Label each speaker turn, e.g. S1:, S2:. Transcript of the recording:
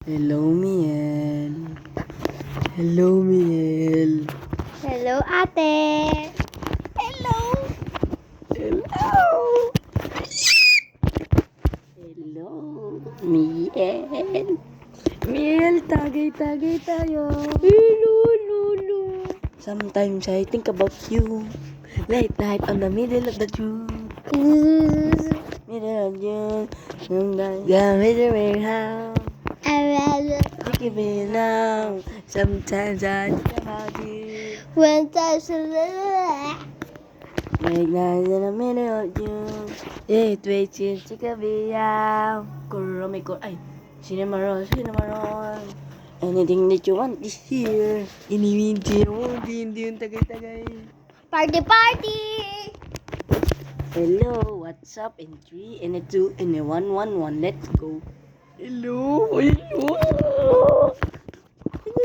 S1: Hello, Miel. Hello, Miel.
S2: Hello, ate. Hello.
S1: Hello. Hello, Miel. Miel, tagay-tagay tayo.
S2: Hello, Lulu.
S1: Sometimes I think about you. Late night on the middle of the June. Middle of June. Sometimes the middle house. Give me now. Sometimes I think about you.
S2: When there's a
S1: Late night in the middle of June. It waits in Chicago. Kuromiko. Ay, Cinnamon. Anything that you want is here. Inimindi mo. Hindi yung tagay-tagay.
S2: party.
S1: Hello, what's up? In 3, in a 2, in a 1, 1, 1. Let's go. Hello, hello.